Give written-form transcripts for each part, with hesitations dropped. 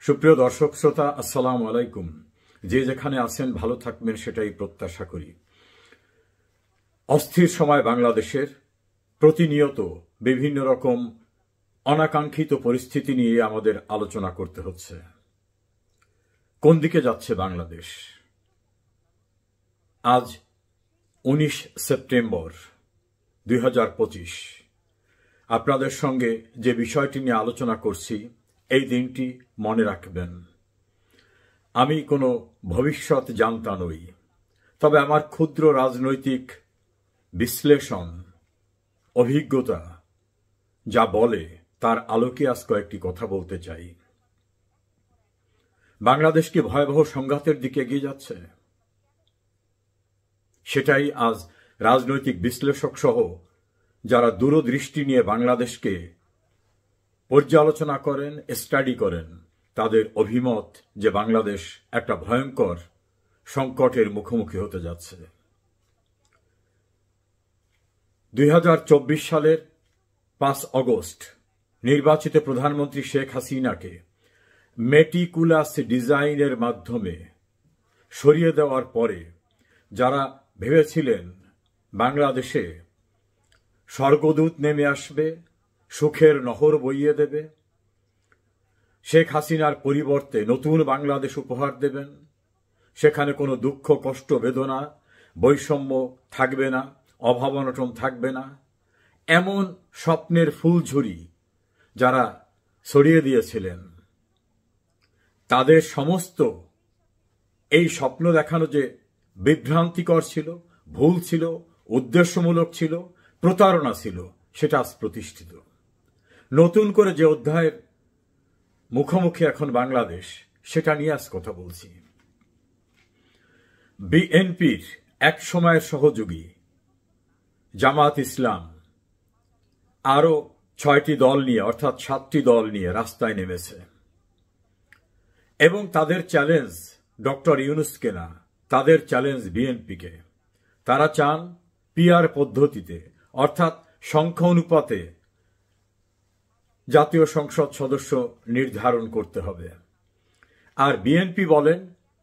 সুপ্রিয় দর্শক শ্রোতা, আসসালামু আলাইকুম। যে যেখানে আছেন ভালো থাকবেন সেটাই প্রত্যাশা করি। অস্থির সময় বাংলাদেশের, প্রতিনিয়ত বিভিন্ন রকম অনাকাঙ্ক্ষিত পরিস্থিতি নিয়ে আমাদের আলোচনা করতে হচ্ছে। কোন দিকে যাচ্ছে বাংলাদেশ? আজ 19 সেপ্টেম্বর 2025। আপনাদের সঙ্গে যে বিষয়টি নিয়ে আলোচনা করছি, এই দিনটি মনে রাখবেন। আমি কোনো ভবিষ্যৎ জানতা নই, তবে আমার ক্ষুদ্র রাজনৈতিক বিশ্লেষণ, অভিজ্ঞতা যা বলে তার আলোকে আজ কয়েকটি কথা বলতে চাই। বাংলাদেশ কি ভয়াবহ সংঘাতের দিকে এগিয়ে যাচ্ছে? সেটাই আজ রাজনৈতিক বিশ্লেষক সহ যারা দূরদৃষ্টি নিয়ে বাংলাদেশকে পর্যালোচনা করেন, স্টাডি করেন, তাদের অভিমত যে বাংলাদেশ একটা ভয়ঙ্কর সংকটের মুখোমুখি হতে যাচ্ছে। 2024 সালের 5 অগস্ট নির্বাচিত প্রধানমন্ত্রী শেখ হাসিনাকে মেটিকুলাস ডিজাইনের মাধ্যমে সরিয়ে দেওয়ার পরে যারা ভেবেছিলেন বাংলাদেশে স্বর্গদূত নেমে আসবে, সুখের নহর বইয়ে দেবে, শেখ হাসিনার পরিবর্তে নতুন বাংলাদেশ উপহার দেবেন, সেখানে কোনো দুঃখ, কষ্ট, বেদনা, বৈষম্য থাকবে না, অভাব অনটন থাকবে না, এমন স্বপ্নের ফুলঝুরি যারা ছড়িয়ে দিয়েছিলেন, তাদের সমস্ত এই স্বপ্ন দেখানো যে বিভ্রান্তিকর ছিল, ভুল ছিল, উদ্দেশ্যমূলক ছিল, প্রতারণা ছিল, সেটা আজ প্রতিষ্ঠিত। নতুন করে যে অধ্যায়ের মুখোমুখি এখন বাংলাদেশ, সেটা নিয়ে আজ কথা বলছি। বিএনপির এক সময়ের সহযোগী জামাত ইসলাম আরো 6টি দল নিয়ে, অর্থাৎ 7টি দল নিয়ে রাস্তায় নেমেছে এবং তাদের চ্যালেঞ্জ ডক্টর ইউনূসকে না, তাদের চ্যালেঞ্জ বিএনপিকে। তারা চান পিআর পদ্ধতিতে, অর্থাৎ সংখ্যা অনুপাতে জাতীয় সংসদ সদস্য নির্ধারণ করতে হবে। আর বিএনপি বলেন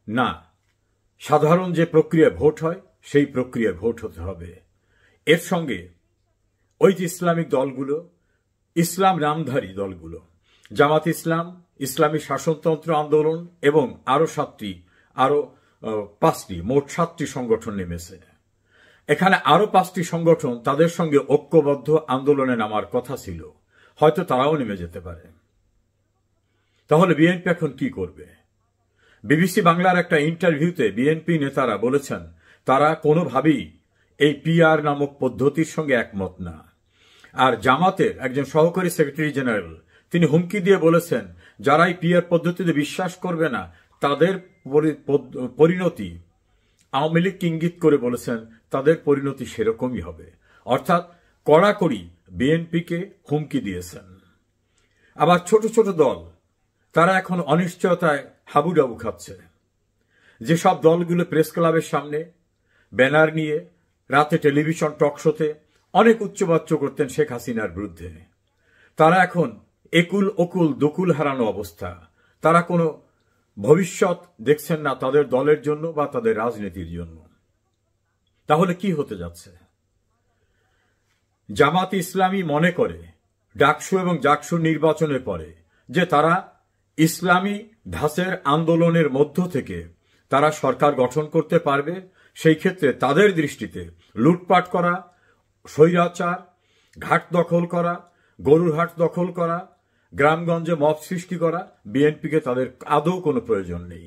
না, সাধারণ যে প্রক্রিয়ায় ভোট হয় সেই প্রক্রিয়ায় ভোট হতে হবে। এর সঙ্গে ওই যে ইসলামিক দলগুলো, ইসলাম নামধারী দলগুলো, জামাত ইসলাম, ইসলামী শাসনতন্ত্র আন্দোলন এবং আরো 5টি, মোট 7টি সংগঠন নেমেছে। এখানে আরো 5টি সংগঠন তাদের সঙ্গে ঐক্যবদ্ধ আন্দোলনে নামার কথা ছিল, হয়তো তারাও নেমে যেতে পারে। তাহলে বিএনপি এখন কি করবে? বিবিসি বাংলার একটা ইন্টারভিউতে বিএনপি নেতারা বলেছেন তারা কোনোভাবেই এই পিআর নামক পদ্ধতির সঙ্গে একমত না। আর জামাতের একজন সহকারী সেক্রেটারি জেনারেল তিনি হুমকি দিয়ে বলেছেন যারা এই পিআর পদ্ধতিতে বিশ্বাস করবে না তাদের পরিণতি, আওয়ামী লীগকে ইঙ্গিত করে বলেছেন তাদের পরিণতি সেরকমই হবে। অর্থাৎ কড়াকড়ি বিএনপিকে হুমকি দিয়েছেন। আবার ছোট ছোট দল তারা এখন অনিশ্চয়তায় হাবুডাবু খাচ্ছে। যেসব দলগুলো প্রেস ক্লাবের সামনে ব্যানার নিয়ে রাতে টেলিভিশন টকশোতে অনেক উচ্চবাচ্য করতেন শেখ হাসিনার বিরুদ্ধে, তারা এখন একুল ওকুল দুকুল হারানো অবস্থা। তারা কোনো ভবিষ্যৎ দেখছেন না তাদের দলের জন্য বা তাদের রাজনীতির জন্য। তাহলে কি হতে যাচ্ছে? জামাত ইসলামী মনে করে ডাকসু এবং জাকসু নির্বাচনের পরে যে তারা ইসলামী ধাঁচের আন্দোলনের মধ্য থেকে তারা সরকার গঠন করতে পারবে। সেই ক্ষেত্রে তাদের দৃষ্টিতে লুটপাট করা, স্বৈরাচার, ঘাট দখল করা, গরুর হাট দখল করা, গ্রামগঞ্জে মব সৃষ্টি করা, বিএনপিকে তাদের আদৌ কোনো প্রয়োজন নেই।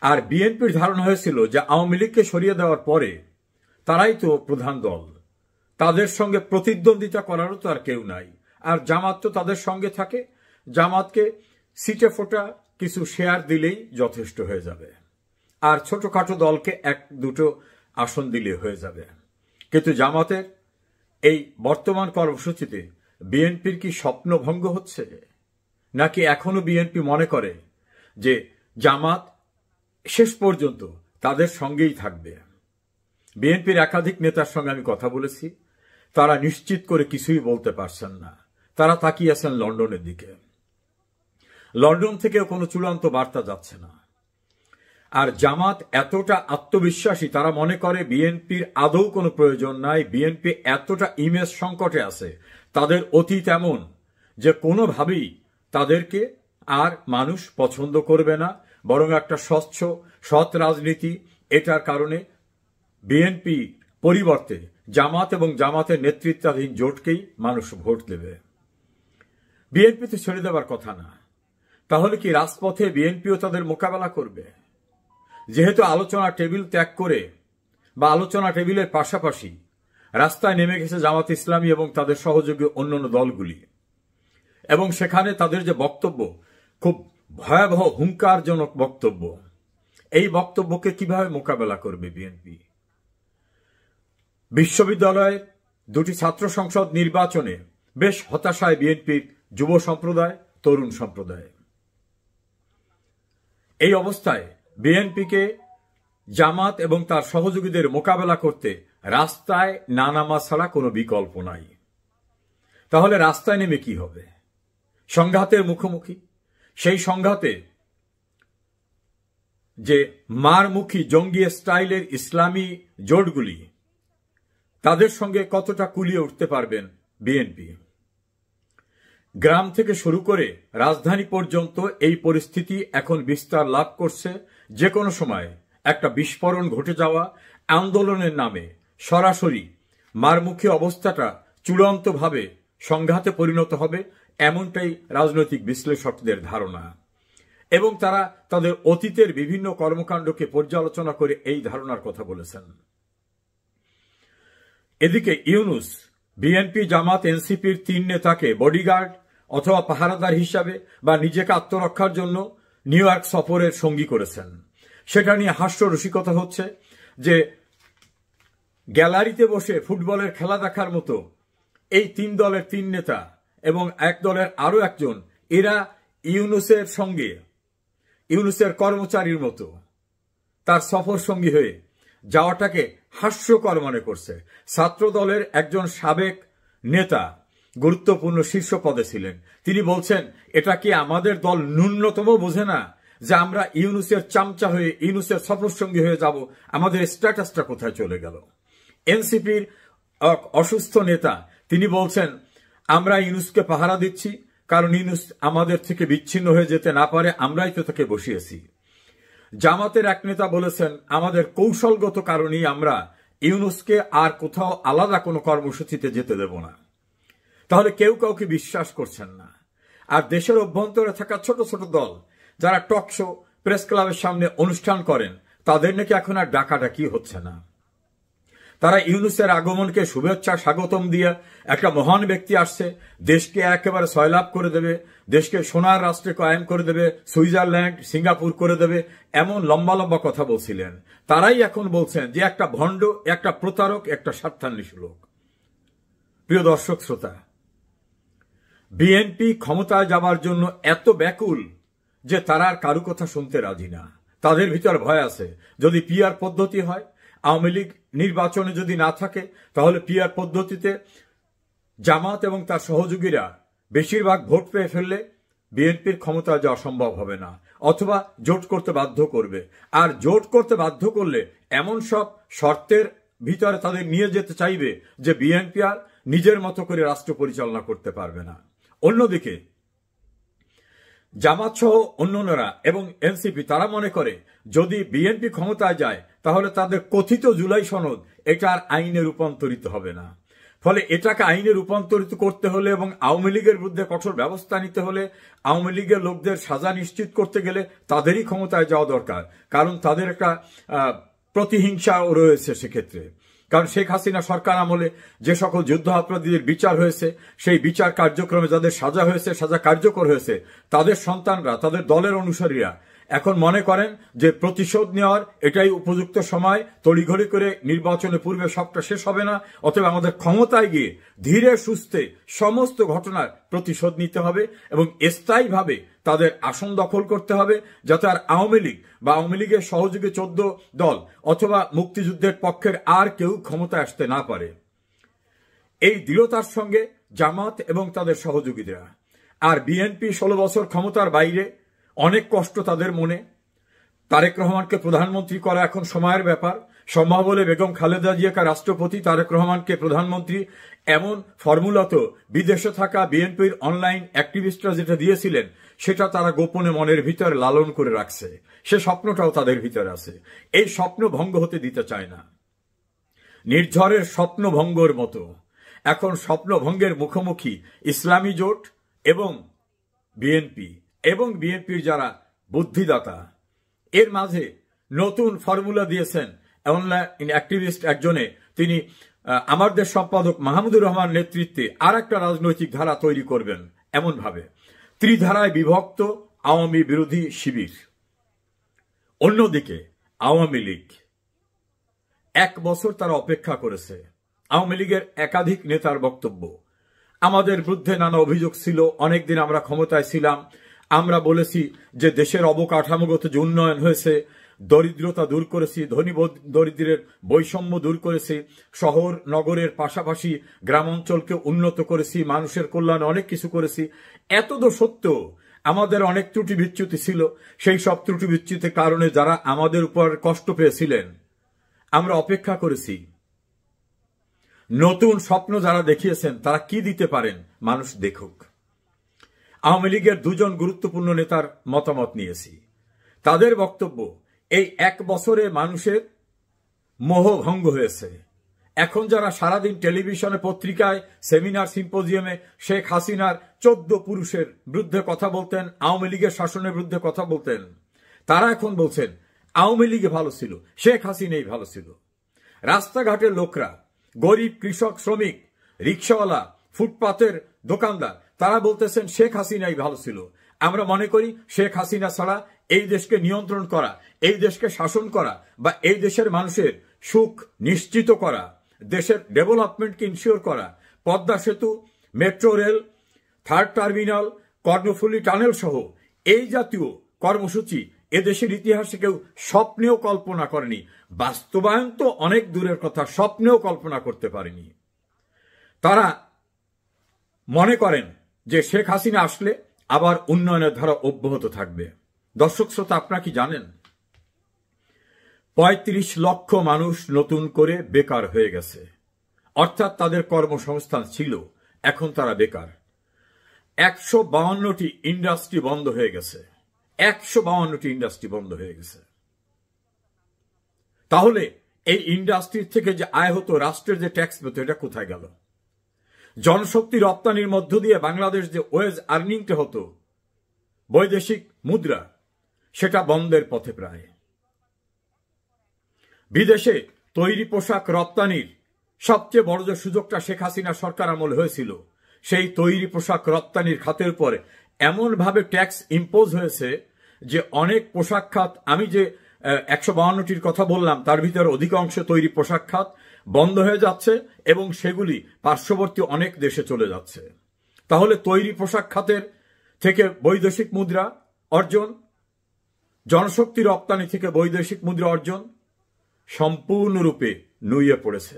আর বিএনপির ধারণা হয়েছিল যে আওয়ামী লীগকে সরিয়ে দেওয়ার পরে তারাই তো প্রধান দল, তাদের সঙ্গে প্রতিদ্বন্দ্বিতা করারও তো আর কেউ নাই। আর জামাত তো তাদের সঙ্গে থাকে, জামাতকে সিটে ফোটা কিছু শেয়ার দিলেই যথেষ্ট হয়ে যাবে, আর ছোটখাটো দলকে 1-2 আসন দিলে হয়ে যাবে। কিন্তু জামাতের এই বর্তমান কর্মসূচিতে বিএনপির কি স্বপ্নভঙ্গ হচ্ছে, নাকি এখনো বিএনপি মনে করে যে জামাত শেষ পর্যন্ত তাদের সঙ্গেই থাকবে? বিএনপির একাধিক নেতার সঙ্গে আমি কথা বলেছি, তারা নিশ্চিত করে কিছুই বলতে পারছেন না। তারা তাকিয়ে আছেন লন্ডনের দিকে। লন্ডন থেকেও কোনো চূড়ান্ত বার্তা যাচ্ছে না। আর জামাত এতটা আত্মবিশ্বাসী, তারা মনে করে বিএনপির আদৌ কোনো প্রয়োজন নাই, বিএনপি এতটা ইমেজ সংকটে আছে, তাদের অতীত এমন যে কোনোভাবেই তাদেরকে আর মানুষ পছন্দ করবে না, বরং একটা স্বচ্ছ সৎ রাজনীতি, এটার কারণে বিএনপি পরিবর্তে জামাত এবং জামাতের নেতৃত্বাধীন জোটকেই মানুষ ভোট দেবে। বিএনপিতে ছেড়ে দেওয়ার কথা না। তাহলে কি রাজপথে বিএনপিও তাদের মোকাবেলা করবে? যেহেতু আলোচনা টেবিল ত্যাগ করে বা আলোচনা টেবিলের পাশাপাশি রাস্তায় নেমে গেছে জামাত ইসলামী এবং তাদের সহযোগী অন্যান্য দলগুলি, এবং সেখানে তাদের যে বক্তব্য খুব ভয়াবহ হুঙ্কারজনক বক্তব্য, এই বক্তব্যকে কিভাবে মোকাবেলা করবে বিএনপি? বিশ্ববিদ্যালয়ে দুটি ছাত্র সংসদ নির্বাচনে বেশ হতাশায় বিএনপির যুব সম্প্রদায়, তরুণ সম্প্রদায়। এই অবস্থায় বিএনপিকে জামাত এবং তার সহযোগীদের মোকাবেলা করতে রাস্তায় না নামা ছাড়া কোনো বিকল্প নাই। তাহলে রাস্তায় নেমে কি হবে? সংঘাতের মুখোমুখি। সেই সংঘাতে যে মারমুখী জঙ্গি স্টাইলের ইসলামী জোটগুলি, তাদের সঙ্গে কতটা কুলিয়ে উঠতে পারবেন বিএনপি? গ্রাম থেকে শুরু করে রাজধানী পর্যন্ত এই পরিস্থিতি এখন বিস্তার লাভ করছে। যে কোনো সময় একটা বিস্ফোরণ ঘটে যাওয়া, আন্দোলনের নামে সরাসরি মারমুখী অবস্থাটা চূড়ান্তভাবে সংঘাতে পরিণত হবে, এমনটাই রাজনৈতিক বিশ্লেষকদের ধারণা। এবং তারা তাদের অতীতের বিভিন্ন কর্মকাণ্ডকে পর্যালোচনা করে এই ধারণার কথা বলেছেন। এদিকে ইউনূস বিএনপি, জামাত, এনসিপির 3 নেতাকে বডিগার্ড অথবা পাহারাদার হিসাবে বা নিজেকে আত্মরক্ষার জন্য নিউ ইয়র্ক সফরের সঙ্গী করেছেন। সেটা নিয়ে হাস্য রসিকতা হচ্ছে যে গ্যালারিতে বসে ফুটবলের খেলা দেখার মতো এই 3 দলের 3 নেতা এবং এক দলের আরো একজন, এরা ইউনূসের সঙ্গে, ইউনূসের কর্মচারীর মতো তার সফর সঙ্গী হয়ে যাওয়াটাকে হাস্যকর মনে করছে। ছাত্র দলের একজন সাবেক নেতা, গুরুত্বপূর্ণ শীর্ষ পদে ছিলেন, তিনি বলছেন, এটা কি আমাদের দল ন্যূনতম বোঝে না যে আমরা ইউনূসের চামচা হয়ে, ইউনূসের সফর সঙ্গী হয়ে যাব? আমাদের স্ট্যাটাসটা কোথায় চলে গেল? এনসিপির অসুস্থ নেতা, তিনি বলছেন, আমরা ইউনূসকে পাহারা দিচ্ছি কারণ ইউনূস আমাদের থেকে বিচ্ছিন্ন হয়ে যেতে না পারে, আমরাই তো তাকে বসিয়েছি। জামাতের এক নেতা বলেছেন, আমাদের কৌশলগত কারণেই আমরা ইউনূসকে আর কোথাও আলাদা কোনো কর্মসূচিতে যেতে দেব না। তাহলে কেউ কাউকে বিশ্বাস করছেন না। আর দেশের অভ্যন্তরে থাকা ছোট ছোট দল যারা টক শো, প্রেস ক্লাবের সামনে অনুষ্ঠান করেন, তাদের নাকি এখন আর ডাকাডাকি হচ্ছে না। তারা ইউনূসের আগমনকে শুভেচ্ছা স্বাগতম দিয়ে একটা মহান ব্যক্তি আসছে, দেশকে একেবারে সয়লাভ করে দেবে, দেশকে সোনার রাষ্ট্রে কায়েম করে দেবে, সুইজারল্যান্ড, সিঙ্গাপুর করে দেবে, এমন লম্বা লম্বা কথা বলছিলেন। তারাই এখন বলছেন যে একটা ভণ্ড, একটা প্রতারক, একটা স্বার্থান্বেষী লোক। প্রিয় দর্শক শ্রোতা, বিএনপি ক্ষমতায় যাবার জন্য এত ব্যাকুল যে তারা আর কারো কথা শুনতে রাজি না। তাদের ভিতর ভয় আছে, যদি পিআর পদ্ধতি হয়, আওয়ামী লীগ নির্বাচনে যদি না থাকে, তাহলে পিআর পদ্ধতিতে জামাত এবং তার সহযোগীরা বেশিরভাগ ভোট পেয়ে ফেললে বিএনপির ক্ষমতায় যাওয়া সম্ভব হবে না, অথবা জোট করতে বাধ্য করবে। আর জোট করতে বাধ্য করলে এমন সব শর্তের ভিতরে তাদের নিয়ে যেতে চাইবে যে বিএনপি আর নিজের মতো করে রাষ্ট্র পরিচালনা করতে পারবে না। অন্যদিকে জামাত সহ অন্যান্যরা এবং এনসিপি, তারা মনে করে যদি বিএনপি ক্ষমতায় যায় তাহলে তাদের কথিত জুলাই সনদ এটা আর আইনে রূপান্তরিত হবে না। ফলে এটাকে আইনে রূপান্তরিত করতে হলে এবং আওয়ামী লীগের বিরুদ্ধে কঠোর ব্যবস্থা নিতে হলে, আওয়ামী লীগের লোকদের সাজা নিশ্চিত করতে গেলে তাদেরই ক্ষমতায় যাওয়া দরকার। কারণ তাদের একটা প্রতিহিংসাও রয়েছে সেক্ষেত্রে। কারণ শেখ হাসিনা সরকার আমলে যে সকল যুদ্ধ অপরাধীদের বিচার হয়েছে, সেই বিচার কার্যক্রমে যাদের সাজা হয়েছে, সাজা কার্যকর হয়েছে, তাদের সন্তানরা, তাদের দলের অনুসারীরা এখন মনে করেন যে প্রতিশোধ নেওয়ার এটাই উপযুক্ত সময়, তড়িঘড়ি করে নির্বাচনের পূর্বে সবটা শেষ হবে না, অথবা আমাদের ক্ষমতায় গিয়ে ধীরে সুস্থে সমস্ত ঘটনার প্রতিশোধ নিতে হবে এবং স্থায়ীভাবে তাদের আসন দখল করতে হবে, যাতে আর আওয়ামী লীগ বা আওয়ামী লীগের সহযোগী 14 দল অথবা মুক্তিযুদ্ধের পক্ষের আর কেউ ক্ষমতায় আসতে না পারে। এই দৃঢ়তার সঙ্গে জামাত এবং তাদের সহযোগীরা আর বিএনপি 16 বছর ক্ষমতার বাইরে, অনেক কষ্ট তাদের মনে। তারেক রহমানকে প্রধানমন্ত্রী করা এখন সময়ের ব্যাপার। সম্ভব হলে বেগম খালেদা জিয়াকে রাষ্ট্রপতি, তারেক রহমানকে প্রধানমন্ত্রী, এমন ফর্মুলা তো বিদেশে থাকা বিএনপির অনলাইন অ্যাক্টিভিস্টরা যেটা দিয়েছিলেন সেটা তারা গোপনে মনের ভিতরে লালন করে রাখছে। সে স্বপ্নটাও তাদের ভিতরে আছে। এই স্বপ্ন ভঙ্গ হতে দিতে চায় না। নির্ঝরের স্বপ্ন ভঙ্গর মতো এখন স্বপ্ন ভঙ্গের মুখোমুখি ইসলামী জোট এবং বিএনপির যারা বুদ্ধিদাতা। এর মাঝে নতুন ফর্মুলা দিয়েছেন অনলাইন অ্যাক্টিভিস্ট একজনে। তিনি আমার দেশ সম্পাদক মাহমুদুর রহমান নেতৃত্বে আর একটা রাজনৈতিক ধারা তৈরি করবেন এমনভাবে। ত্রিধারায় বিভক্ত আওয়ামী বিরোধী শিবির। অন্যদিকে আওয়ামী লীগ 1 বছর তারা অপেক্ষা করেছে। আওয়ামী লীগের একাধিক নেতার বক্তব্য, আমাদের বিরুদ্ধে নানা অভিযোগ ছিল। অনেকদিন আমরা ক্ষমতায় ছিলাম, আমরা বলেছি যে দেশের অবকাঠামোগত যে উন্নয়ন হয়েছে, দরিদ্রতা দূর করেছি, ধনী দরিদ্রের বৈষম্য দূর করেছি, শহর নগরের পাশাপাশি গ্রাম অঞ্চলকে উন্নত করেছি, মানুষের কল্যাণে অনেক কিছু করেছি। এত তো সত্য আমাদের অনেক ত্রুটি বিচ্যুতি ছিল। সেই সব ত্রুটি বিচ্যুতির কারণে যারা আমাদের উপর কষ্ট পেয়েছিলেন, আমরা অপেক্ষা করেছি। নতুন স্বপ্ন যারা দেখিয়েছেন তারা কি দিতে পারেন মানুষ দেখুক। আওয়ামী লীগের 2 জন গুরুত্বপূর্ণ নেতার মতামত নিয়েছি। তাদের বক্তব্য, এই 1 বছরে মানুষের মোহভঙ্গ হয়েছে। এখন যারা সারাদিন টেলিভিশনে, পত্রিকায়, সেমিনার, সিম্পোজিয়ামে শেখ হাসিনার 14 পুরুষের বিরুদ্ধে কথা বলতেন, আওয়ামী লীগের শাসনের বিরুদ্ধে কথা বলতেন, তারা এখন বলছেন আওয়ামী লীগে ভালো ছিল, শেখ হাসিনাই ভালো ছিল। রাস্তাঘাটের লোকরা, গরিব, কৃষক, শ্রমিক, রিক্সাওয়ালা, ফুটপাতের দোকানদার, তারা বলতেছেন শেখ হাসিনাই ভালো ছিল। আমরা মনে করি শেখ হাসিনা ছাড়া এই দেশকে নিয়ন্ত্রণ করা, এই দেশকে শাসন করা বা এই দেশের মানুষের সুখ নিশ্চিত করা, দেশের ডেভেলপমেন্টকে ইনশিওর করা, পদ্মা সেতু, metro rail, 3rd terminal, Karnaphuli tunnel সহ এই জাতীয় কর্মসূচি এদেশের ইতিহাসে কেউ স্বপ্নেও কল্পনা করেনি। বাস্তবায়ন তো অনেক দূরের কথা, স্বপ্নেও কল্পনা করতে পারেনি। তারা মনে করেন যে শেখ হাসিনা আসলে আবার উন্নয়নের ধারা অব্যাহত থাকবে। দর্শক শ্রোতা, আপনারা কি জানেন 35 লক্ষ মানুষ নতুন করে বেকার হয়ে গেছে, অর্থাৎ তাদের কর্মসংস্থান ছিল, এখন তারা বেকার। 152টি ইন্ডাস্ট্রি বন্ধ হয়ে গেছে, 152টি ইন্ডাস্ট্রি বন্ধ হয়ে গেছে। তাহলে এই ইন্ডাস্ট্রির থেকে যে আয় হতো, রাষ্ট্রের যে ট্যাক্স পেত, এটা কোথায় গেল? জনশক্তি রপ্তানির মধ্য দিয়ে বাংলাদেশ যে ওয়েজ আর্নিংটা হতো, বৈদেশিক মুদ্রা, সেটা বন্ধের পথে প্রায়। বিদেশে তৈরি পোশাক রপ্তানির সবচেয়ে বড় যে সুযোগটা শেখ হাসিনা সরকার আমলে হয়েছিল, সেই তৈরি পোশাক রপ্তানির খাতের উপরে এমনভাবে ট্যাক্স ইম্পোজ হয়েছে যে অনেক পোশাক খাত, আমি যে 152টির কথা বললাম তার ভিতরে অধিকাংশ তৈরি পোশাক খাত বন্ধ হয়ে যাচ্ছে এবং সেগুলি পার্শ্ববর্তী অনেক দেশে চলে যাচ্ছে। তাহলে তৈরি পোশাক খাতের থেকে বৈদেশিক মুদ্রা অর্জন, জনশক্তি রপ্তানি থেকে বৈদেশিক মুদ্রা অর্জন সম্পূর্ণরূপে নুয়ে পড়েছে।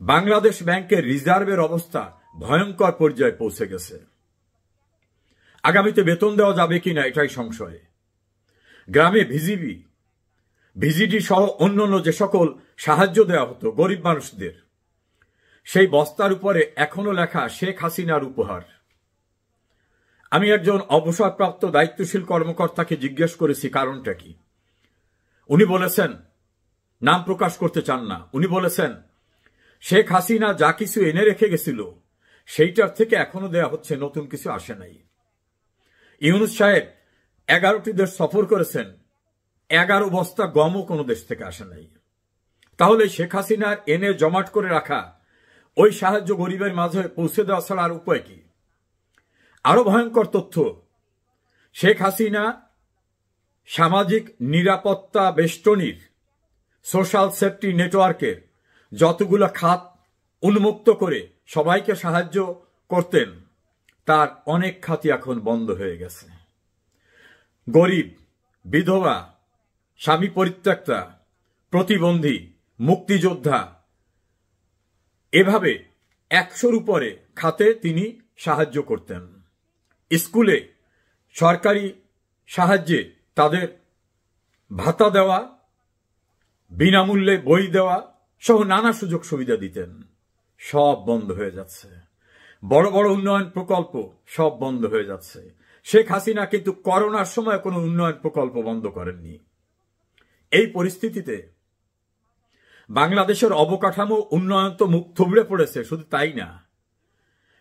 বাংলাদেশ ব্যাংকের রিজার্ভের অবস্থা ভয়ঙ্কর পর্যায়ে পৌঁছে গেছে। আগামীতে বেতন দেওয়া যাবে কিনা এটাই সংশয়। গ্রামে ভিজিডি সহ অন্যান্য যে সকল সাহায্য দেওয়া হতো গরিব মানুষদের, সেই বস্তার উপরে এখনো লেখা শেখ হাসিনার উপহার। আমি একজন অবসরপ্রাপ্ত দায়িত্বশীল কর্মকর্তাকে জিজ্ঞেস করেছি কারণটা কি। উনি বলেছেন, নাম প্রকাশ করতে চান না, উনি বলেছেন শেখ হাসিনা যা কিছু এনে রেখে গেছিল সেইটার থেকে এখনো দেয়া হচ্ছে, নতুন কিছু আসে নাই। ইউনূস সাহেব 11টি দেশ সফর করেছেন, 11 বস্তা গমও কোনো দেশ থেকে আসে নাই। তাহলে শেখ হাসিনার এনে জমাট করে রাখা ওই সাহায্য গরিবের মাঝে পৌঁছে দেওয়া ছাড়া আর উপায় কি? আরো ভয়ঙ্কর তথ্য, শেখ হাসিনা সামাজিক নিরাপত্তা বেষ্টনীর, সোশ্যাল সেফটি নেটওয়ার্কের যতগুলো খাত উন্মুক্ত করে সবাইকে সাহায্য করতেন, তার অনেক খাতই এখন বন্ধ হয়ে গেছে। গরিব, বিধবা, স্বামী পরিত্যক্তা, প্রতিবন্ধী, মুক্তিযোদ্ধা, এভাবে 100-র উপরে খাতে তিনি সাহায্য করতেন। স্কুলে সরকারি সাহায্যে তাদের ভাতা দেওয়া, বিনামূল্যে বই দেওয়া সহ নানা সুযোগ সুবিধা দিতেন। সব বন্ধ হয়ে যাচ্ছে। বড় বড় উন্নয়ন প্রকল্প সব বন্ধ হয়ে যাচ্ছে। শেখ হাসিনা কিন্তু করোনার সময় কোনো উন্নয়ন প্রকল্প বন্ধ করেননি। এই পরিস্থিতিতে বাংলাদেশের অবকাঠামো উন্নয়ন তো মুখ থুবড়ে পড়েছে। শুধু তাই না,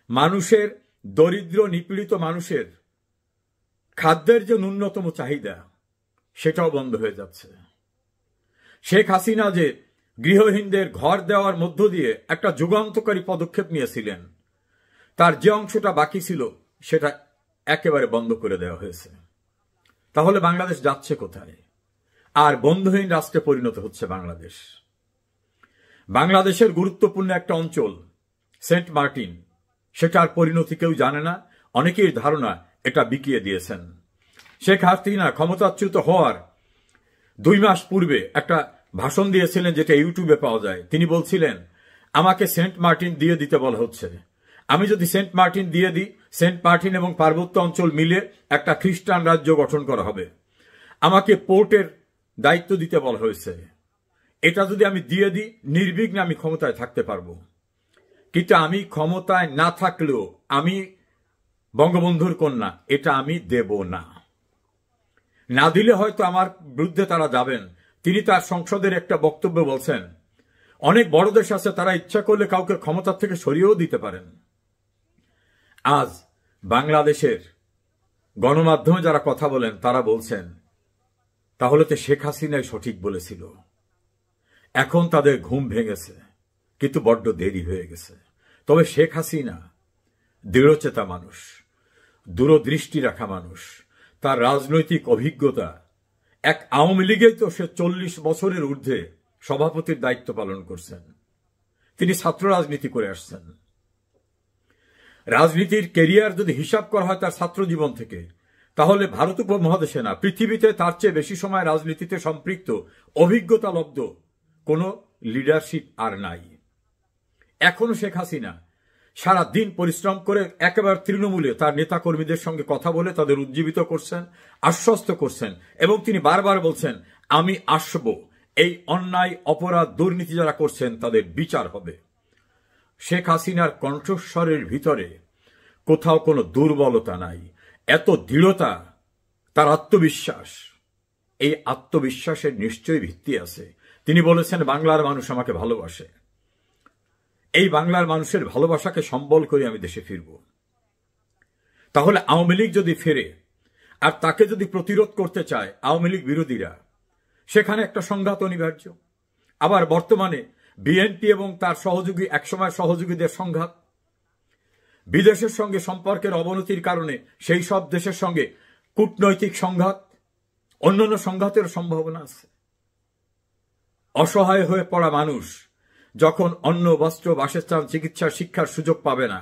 মানুষের, দরিদ্র নিপীড়িত মানুষের খাদ্যের যে ন্যূনতম চাহিদা সেটাও বন্ধ হয়ে যাচ্ছে। শেখ হাসিনা যে গৃহহীনদের ঘর দেওয়ার মধ্য দিয়ে একটা যুগান্তকারী পদক্ষেপ নিয়েছিলেন, তার যে অংশটা বাকি ছিল সেটা একেবারে বন্ধ করে দেওয়া হয়েছে। তাহলে বাংলাদেশ যাচ্ছে কোথায়? আর বন্ধুহীন রাষ্ট্রে পরিণত হচ্ছে বাংলাদেশ। বাংলাদেশের গুরুত্বপূর্ণ একটা অঞ্চল সেন্ট মার্টিন, সেটার পরিণতি কেউ জানে না। অনেকেই ধারণা এটা বিকিয়ে দিয়েছেন। শেখ হাসিনা ক্ষমতাচ্যুত হওয়ার 2 মাস পূর্বে একটা ভাষণ দিয়েছিলেন, যেটা ইউটিউবে পাওয়া যায়। তিনি বলছিলেন, আমাকে সেন্ট মার্টিন দিয়ে দিতে বলা হচ্ছে। আমি যদি সেন্ট মার্টিন দিয়ে দিই, সেন্ট মার্টিন এবং পার্বত্য অঞ্চল মিলে একটা খ্রিস্টান রাজ্য গঠন করা হবে। আমাকে পোর্টের দায়িত্ব দিতে বলা হয়েছে। এটা যদি আমি দিয়ে দিই, নির্বিঘ্নে আমি ক্ষমতায় থাকতে পারবো। কিন্তু আমি ক্ষমতায় না থাকলেও আমি বঙ্গবন্ধুর কন্যা, এটা আমি দেব না। না দিলে হয়তো আমার বিরুদ্ধে তারা যাবেন। তিনি তার সংসদের একটা বক্তব্যে বলছেন, অনেক বড় দেশ আছে, তারা ইচ্ছা করলে কাউকে ক্ষমতা থেকে সরিয়েও দিতে পারেন। আজ বাংলাদেশের গণমাধ্যমে যারা কথা বলেন তারা বলছেন, তাহলে তো শেখ হাসিনাই সঠিক বলেছিল। এখন তাদের ঘুম ভেঙেছে, কিন্তু বড্ড দেরি হয়ে গেছে। তবে শেখ হাসিনা দৃঢ়চেতা মানুষ, দূরদৃষ্টি রাখা মানুষ। তার রাজনৈতিক অভিজ্ঞতা, এক আওয়ামী লীগেই তো সে 40 বছরের ঊর্ধ্বে সভাপতির দায়িত্ব পালন করছেন। তিনি ছাত্র রাজনীতি করে আসছেন। রাজনীতির কেরিয়ার যদি হিসাব করা হয় তার ছাত্র জীবন থেকে, তাহলে ভারত উপমহাদেশে না, পৃথিবীতে তার চেয়ে বেশি সময় রাজনীতিতে সম্পৃক্ত, অভিজ্ঞতা লব্ধ কোনো লিডারশিপ আর নাই। এখনো শেখ হাসিনা সারা দিন পরিশ্রম করে একেবারে তৃণমূলে তার নেতাকর্মীদের সঙ্গে কথা বলে তাদের উজ্জীবিত করছেন, আশ্বস্ত করছেন, এবং তিনি বারবার বলছেন, আমি আসব, এই অন্যায়, অপরাধ, দুর্নীতি যারা করছেন তাদের বিচার হবে। শেখ হাসিনার কণ্ঠস্বরের ভিতরে কোথাও কোনো দুর্বলতা নাই, এত দৃঢ়তা, তার আত্মবিশ্বাস। এই আত্মবিশ্বাসের নিশ্চয়ই ভিত্তি আছে। তিনি বলেছেন, বাংলার মানুষ আমাকে ভালোবাসে। এই বাংলার মানুষের ভালোবাসাকে সম্বল করে আমি দেশে ফিরব। তাহলে আওয়ামী লীগ যদি ফেরে আর তাকে যদি প্রতিরোধ করতে চায় আওয়ামী লীগ বিরোধীরা, সেখানে একটা সংঘাত অনিবার্য। আবার বর্তমানে বিএনপি এবং তার সহযোগী, একসময় সহযোগীদের সংঘাত, বিদেশের সঙ্গে সম্পর্কের অবনতির কারণে সেই সব দেশের সঙ্গে কূটনৈতিক সংঘাত, অন্যান্য সংঘাতের সম্ভাবনা আছে। অসহায় হয়ে পড়া মানুষ যখন অন্ন, বস্ত্র, বাসস্থান, চিকিৎসা, শিক্ষার সুযোগ পাবে না,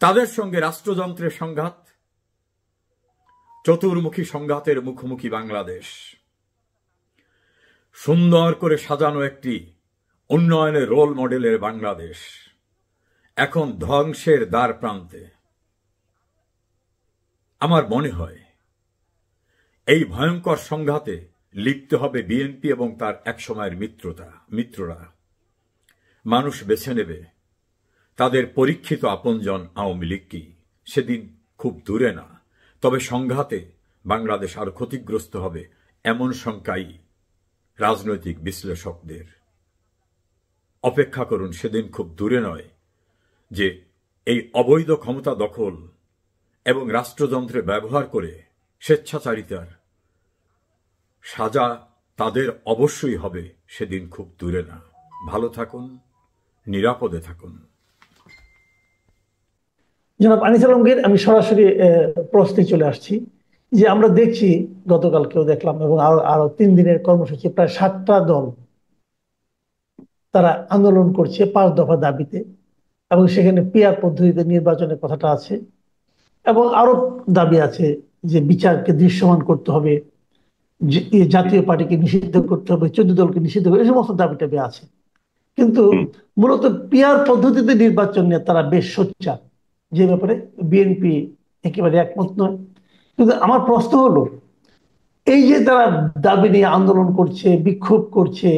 তাদের সঙ্গে রাষ্ট্রযন্ত্রের সংঘাত, চতুর্মুখী সংঘাতের মুখোমুখি বাংলাদেশ। সুন্দর করে সাজানো একটি উন্নয়নের রোল মডেলের বাংলাদেশ এখন ধ্বংসের দ্বার প্রান্তে। আমার মনে হয় এই ভয়ঙ্কর সংঘাতে লিপ্ত হবে বিএনপি এবং তার একসময়ের মিত্ররা। মানুষ বেছে নেবে তাদের পরীক্ষিত আপনজন আওয়ামী লীগকেই। সেদিন খুব দূরে না, তবে সংঘাতে বাংলাদেশ আরো ক্ষতিগ্রস্ত হবে, এমন শঙ্কাই রাজনৈতিক বিশ্লেষকদের। অপেক্ষা করুন, সেদিন খুব দূরে নয় যে এই অবৈধ ক্ষমতা দখল এবং রাষ্ট্রযন্ত্রে ব্যবহার করে স্বেচ্ছাচারিতার সাজা তাদের অবশ্যই হবে। সেদিন খুব দূরে না। ভালো থাকুন, নিরাপদে থাকুন। জনাব আনিস আলমগীর, আমি সরাসরি প্রশ্নে চলে আসছি যে আমরা দেখছি গতকালকেও দেখলাম এবং আরো 3 দিনের কর্মসূচি, প্রায় 7টা দল তারা আন্দোলন করছে 5 দফা দাবিতে, এবং সেখানে পিআর পদ্ধতিতে নির্বাচনের কথাটা আছে এবং আরো দাবি আছে যে বিচারকে দৃশ্যমান করতে হবে, জাতীয় পার্টিকে নিষিদ্ধ করতে হবে, 14 দলকে নিষিদ্ধ করতে, এই সমস্ত দাবি টাবি আছে। কিন্তু মূলত পিআর পদ্ধতিতে নির্বাচন নিয়ে তারা বেশ সোচ্চার, যে ব্যাপারে বিএনপি একেবারে একমত নয়। কিন্তু আমার প্রশ্ন হলো, এই যে তারা দাবি নিয়ে আন্দোলন করছে, বিক্ষোভ করছে,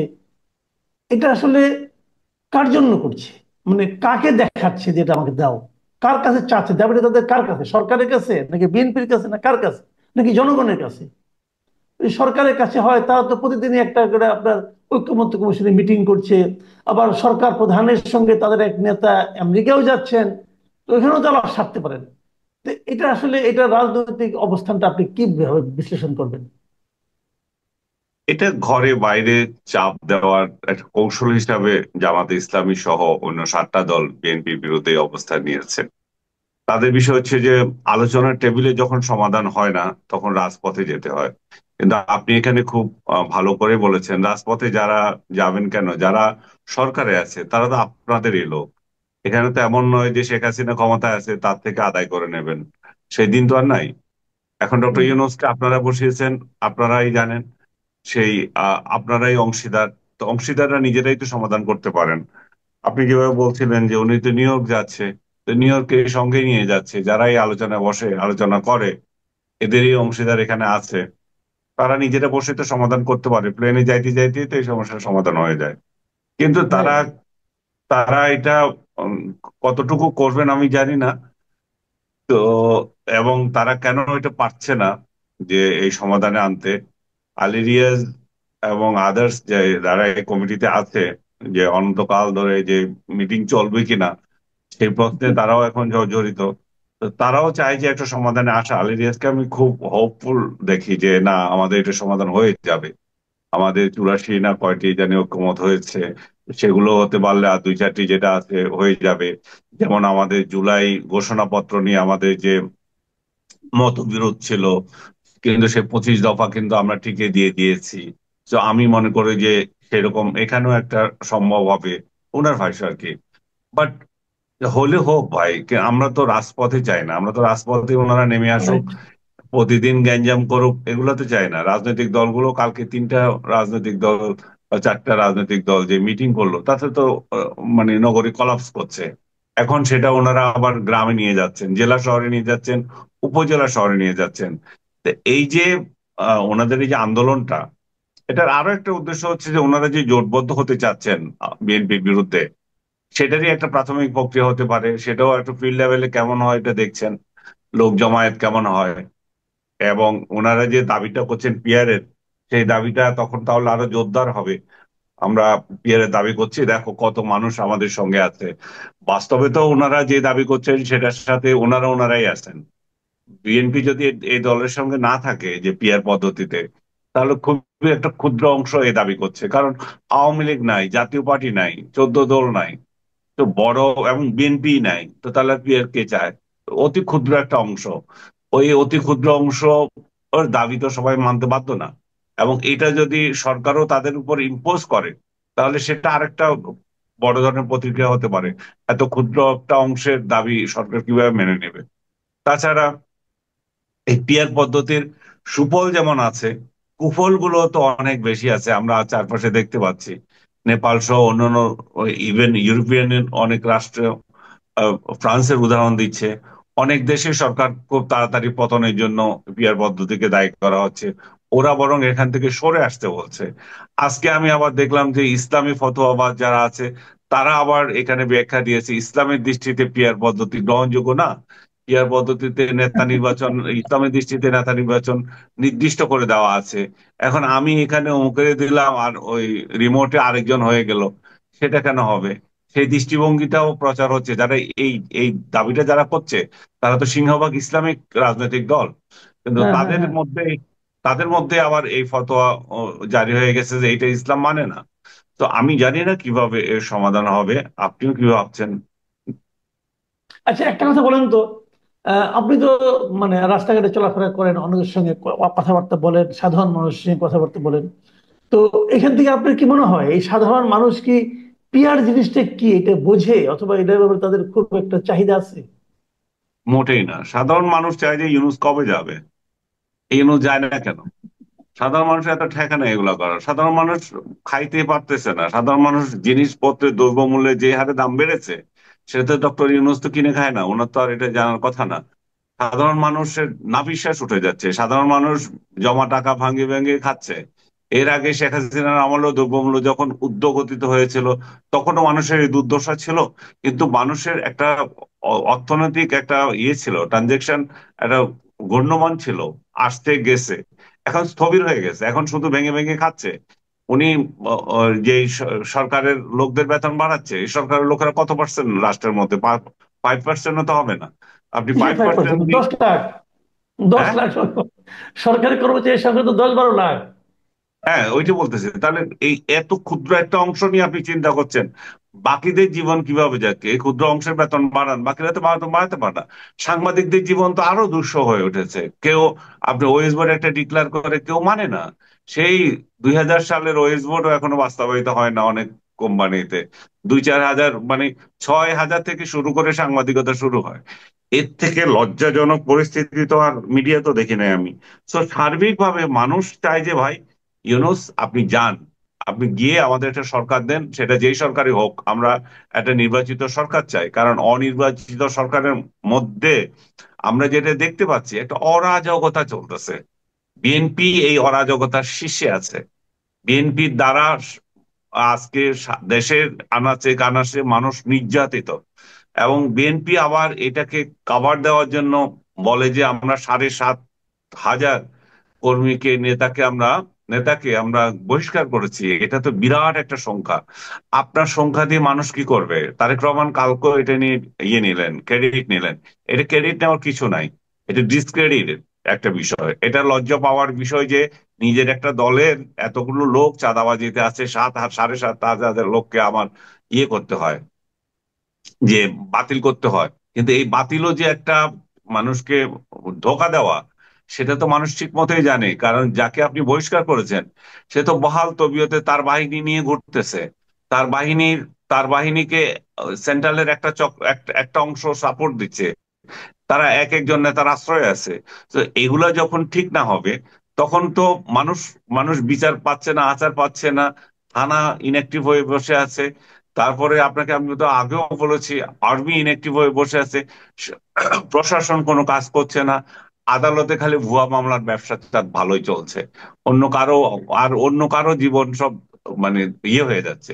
এটা আসলে কার জন্য করছে? মানে কাকে দেখাচ্ছে যে এটা আমাকে দাও? কার কাছে চাচ্ছে দাবিটা? তাদের কার কাছে? সরকারের কাছে, নাকি বিএনপির কাছে, না কার কাছে, নাকি জনগণের কাছে? যদি সরকারের কাছে হয়, তারা তো প্রতিদিনই একটা করে আপনার ঐক্যমত্য কমিশনে মিটিং করছে। আবার সরকার প্রধানের সঙ্গে তাদের এক নেতা আমেরিকাও যাচ্ছেন, তো এখানেও তারা সারতে পারেন। তো এটা আসলে, এটা রাজনৈতিক অবস্থানটা আপনি কিভাবে বিশ্লেষণ করবেন? এটা ঘরে বাইরে চাপ দেওয়ার একটা কৌশল হিসাবে জামাতে ইসলামী সহ অন্য 7টা দল বিএনপির বিরুদ্ধে অবস্থান নিয়েছে। তাদের বিষয় হচ্ছে যে আলোচনার টেবিলে যখন সমাধান হয় না, তখন রাজপথে যেতে হয়। কিন্তু আপনি এখানে খুব ভালো করে বলেছেন, রাজপথে যারা যাবেন কেন, যারা সরকারে আছে তারা তো আপনাদেরই লোক। এখানে তো এমন নয় যে শেখ হাসিনা ক্ষমতায় আছে তার থেকে আদায় করে নেবেন, সেই দিন তো আর নাই। এখন ডক্টর হুম। ইউনূসকে আপনারা বসিয়েছেন, আপনারাই জানেন, সেই আপনারাই অংশীদার। তো অংশীদাররা নিজেরাই তো সমাধান করতে পারেন। আপনি কিভাবে বলছিলেন যে উনি তো নিউ ইয়র্ক যাচ্ছে, তো নিউ ইয়র্কে সঙ্গে নিয়ে যাচ্ছে, যারাই আলোচনায় বসে আলোচনা করে এদেরই অংশীদার এখানে আছে। তারা নিজেরা বসে তো সমাধান করতে পারে, প্লেনে যাইতে যাইতে তো এই সমস্যার সমাধান হয়ে যায়। কিন্তু তারা রাইট। তারা এটা উম, কতটুকু করবেন আমি জানি না। তো এবং তারা কেন এটা পারছে না যে এই সমাধানে আনতে। আলী রিয়াজ এবং আদার্স যে যারা এই কমিটিতে আছে, যে অনন্তকাল ধরে যে মিটিং চলবে কিনা সেই প্রশ্নে তারাও এখন জড়িত। তো তারাও চায় যে একটা সমাধানে আসা। আলী রিয়াজকে আমি খুব হোপফুল দেখি যে না, আমাদের এটা সমাধান হয়ে যাবে। আমাদের 84 না কয়টি জানি ঐক্যমত হয়েছে, সেগুলো হতে পারলে আর 2-4টি যেটা আছে হয়ে যাবে। যেমন আমাদের জুলাই ঘোষণাপত্র নিয়ে আমাদের যে মতবিরোধ ছিল, কিন্তু সে 25 দফা কিন্তু আমরা টিকে দিয়ে দিয়েছি। তো আমি মনে করি যে সেরকম এখানেও একটা সম্ভব হবে, ওনার ভাষ্য আর কি। বাট হলে হোক ভাই, আমরা তো রাজপথে চাই না, আমরা তো রাজপথে ওনারা নেমে আসুক, রাইট। প্রতিদিন গ্যাঞ্জাম করুক, এগুলো তো চাই না। রাজনৈতিক দলগুলো কালকে 3টা রাজনৈতিক দল বা 4টা রাজনৈতিক দল যে মিটিং করলো, তাতে তো মানে নগরী কলাপস করছে। এখন সেটা ওনারা আবার গ্রামে নিয়ে যাচ্ছেন, জেলা শহরে নিয়ে যাচ্ছেন, উপজেলা শহরে নিয়ে যাচ্ছেন। তো এই যে ওনাদের এই যে আন্দোলনটা, এটার আরো একটা উদ্দেশ্য হচ্ছে যে ওনারা যে জোটবদ্ধ হতে চাচ্ছেন বিএনপির বিরুদ্ধে, সেটারই একটা প্রাথমিক প্রক্রিয়া হতে পারে। সেটাও একটা ফিল্ড লেভেলে কেমন হয় এটা দেখছেন, লোক জমায়েত কেমন হয়। এবং ওনারা যে দাবিটা করছেন পিয়ারের, সেই দাবিটা তখন তাহলে আরো জোরদার হবে। আমরা পিয়ারের দাবি করছি, দেখো কত মানুষ আমাদের সঙ্গে আছে। বাস্তবে তো ওনারা যে দাবি করছেন সেটার সাথে ওনারাই আছেন। বিএনপি যদি এই দলের সঙ্গে না থাকে যে পিয়ার পদ্ধতিতে, তাহলে খুবই একটা ক্ষুদ্র অংশ এই দাবি করছে। কারণ আওয়ামী লীগ নাই, জাতীয় পার্টি নাই, 14 দল নাই, তো বড়, এবং বিএনপি নাই, তো তাহলে পিয়ার কে চায়? অতি ক্ষুদ্র একটা অংশ। ওই অতি ক্ষুদ্র অংশ ওর দাবি তো সবাই মানতে বাধ্য না। এবং এটা যদি সরকারও তাদের উপর ইম্পোজ করে, তাহলে সেটা আরেকটা বড় ধরনের প্রতিক্রিয়া হতে পারে। এত ক্ষুদ্র একটা অংশের দাবি সরকার কিভাবে মেনে নেবে? তাছাড়া এই পিয়ার পদ্ধতির সুফল যেমন আছে, কুফল গুলো তো অনেক বেশি আছে, আমরা চারপাশে দেখতে পাচ্ছি। নেপাল সহ অন্যান্য, ইভেন ইউরোপিয়ান অনেক রাষ্ট্র, আহ, ফ্রান্সের উদাহরণ দিচ্ছে। অনেক দেশে সরকার খুব তাড়াতাড়ি পতনের জন্য পিয়ার পদ্ধতিকে দায়ী করা হচ্ছে, ওরা বরং এখান থেকে সরে আসতে বলছে। আজকে আমি আবার দেখলাম যে ইসলামী ফতোয়াবাজ যারা আছে, তারা আবার এখানে ব্যাখ্যা দিয়েছে ইসলামের দৃষ্টিতে পিয়ার পদ্ধতি গ্রহণযোগ্য না। পিয়ার পদ্ধতিতে নেতা নির্বাচন, ইসলামের দৃষ্টিতে নেতা নির্বাচন নির্দিষ্ট করে দেওয়া আছে। এখন আমি এখানে অমুকে দিলাম আর ওই রিমোটে আরেকজন হয়ে গেল, সেটা কেন হবে? সেই দৃষ্টিভঙ্গিটাও প্রচার হচ্ছে। যারা এই এই দাবিটা যারা করছে, তারা তো সিংহভাগ ইসলামিক রাজনৈতিক দল। কিন্তু হ্যাঁ, হ্যাঁ, তাদের হ্যাঁ। মধ্যে তাদের মধ্যে আবার এই ফতোয়া জারি হয়ে গেছে যে এটা ইসলাম মানে না। তো আমি জানি না কিভাবে এর সমাধান হবে। আপনিও কি ভাবছেন? আচ্ছা, একটা কথা বলেন তো। আপনি তো মানে রাস্তাঘাটে চলাফেরা করেন, অনেকের সঙ্গে কথাবার্তা বলেন, সাধারণ মানুষের সঙ্গে কথাবার্তা বলেন। তো এখান থেকে আপনার কি মনে হয়, এই সাধারণ মানুষ কি পিয়ার জিনিসটা কি এটা বোঝে, অথবা এটার ব্যাপারে তাদের খুব একটা চাহিদা আছে? মোটেই না। সাধারণ মানুষ চায় যে ইউনুস কবে যাবে। এই ইউনুস যায় না কেন? সাধারণ মানুষের এত ঠেকা নেই এগুলো করার। সাধারণ মানুষ খাইতে পারতেছে না। সাধারণ মানুষ জিনিসপত্রের দ্রব্যমূল্যের যে হারে দাম বেড়েছে, সেটা ডক্টর ইউনুস তো কিনে খায় না, ওনার তো আর এটা জানার কথা না। সাধারণ মানুষের নাভিশ্বাস উঠে যাচ্ছে, সাধারণ মানুষ জমা টাকা ভাঙিয়ে ভেঙে খাচ্ছে। এর আগে শেখ হাসিনার আমলেও দ্রব্যমূল্য যখন ঊর্ধ্বগতিতে হয়েছিল, তখনও মানুষের এই দুর্দশা ছিল, কিন্তু মানুষের একটা অর্থনৈতিক একটা ছিল, ট্রানজেকশন একটা গণ্যমান ছিল, আসতে গেছে। এখন স্থবির হয়ে গেছে, এখন শুধু ভেঙে ভেঙে খাচ্ছে। উনি যে সরকারের লোকদের বেতন বাড়াচ্ছে, এই সরকারের লোকেরা কত পার্সেন্ট রাষ্ট্রের মধ্যে? 5%ও তো হবে না। আপনি কিসের ফাইভ 5%? পার্সেন্ট 10 লাখ, দশ হ্যাঁ, লাখ সরকারি কর্মচারীর সঙ্গে তো 10-12 লাখ। হ্যাঁ, ওইটা বলতেছি। তাহলে এই এত ক্ষুদ্র একটা অংশ নিয়ে আপনি চিন্তা করছেন, বাকিদের জীবন কিভাবে যাচ্ছে? এই ক্ষুদ্র অংশের বেতন বাড়ান, বাকিরা তো বাড়াতে পারে না। সাংবাদিকদের জীবন তো আরো দুঃসহ হয়ে উঠেছে। কেউ, আপনি ওএস বোর্ড একটা ডিক্লেয়ার করে কেউ মানে না। সেই 2000 সালের ওএস বোর্ডও এখনো বাস্তবায়িত হয় না অনেক কোম্পানিতে। 2-4 হাজার, মানে 6,000 থেকে শুরু করে সাংবাদিকতা শুরু হয়। এর থেকে লজ্জাজনক পরিস্থিতি তো আর মিডিয়া তো দেখি নাই আমি। তো সার্বিকভাবে মানুষ চায় যে ভাই, ইউনুস আপনি যান, আপনি গিয়ে আমাদের একটা সরকার দেন, সেটা যেই সরকারই হোক। আমরা একটা নির্বাচিত সরকার চাই, কারণ অনির্বাচিত সরকারের মধ্যে আমরা যেটা দেখতে পাচ্ছি, একটা অরাজকতা চলতেছে। বিএনপি এই অরাজকতার শীর্ষে আছে। বিএনপির দ্বারা আজকে দেশের আনাচে কানাচে মানুষ নির্যাতিত, এবং বিএনপি আবার এটাকে কাভার দেওয়ার জন্য বলে যে আমরা 7,500 কর্মীকে, নেতাকে আমরা বহিষ্কার করেছি। এটা তো বিরাট একটা সংখ্যা। আপনার সংখ্যা দিয়ে মানুষ কি করবে? তারেক রহমান কালকে এটা নিয়ে নিলেন, ক্রেডিট নিলেন। এটা ক্রেডিট নেওয়ার কিছু নাই, এটা ডিসক্রেডিট একটা বিষয়। এটা লজ্জা পাওয়ার বিষয় যে নিজের একটা দলের এতগুলো লোক চাঁদাবাজিতে আছে, 7,500 লোককে আমার করতে হয়, যে বাতিল করতে হয়। কিন্তু এই বাতিলও যে একটা মানুষকে ধোঁকা দেওয়া, সেটা তো মানুষ ঠিক মতোই জানে। কারণ যাকে আপনি বহিষ্কার করেছেন, সে তো বহাল তবিয়তে তার বাহিনী নিয়ে ঘুরতেছে। তার বাহিনীর তার বাহিনীকে সেন্ট্রালের একটা একটা অংশ সাপোর্ট দিচ্ছে। তারা এক একজন নেতার আশ্রয় আছে। তো এগুলা যখন ঠিক না হবে, তখন তো মানুষ মানুষ বিচার পাচ্ছে না, আচার পাচ্ছে না, থানা ইনঅ্যাক্টিভ হয়ে বসে আছে। তারপরে আপনাকে আমি তো আগেও বলেছি, আর্মি ইনঅ্যাক্টিভ হয়ে বসে আছে। স- প্রশাসন কোনো কাজ করছে না। আদালতে খালি ভুয়া মামলার ব্যবসাটা ভালোই চলছে। অন্য কারো জীবন সব, মানে হয়ে যাচ্ছে।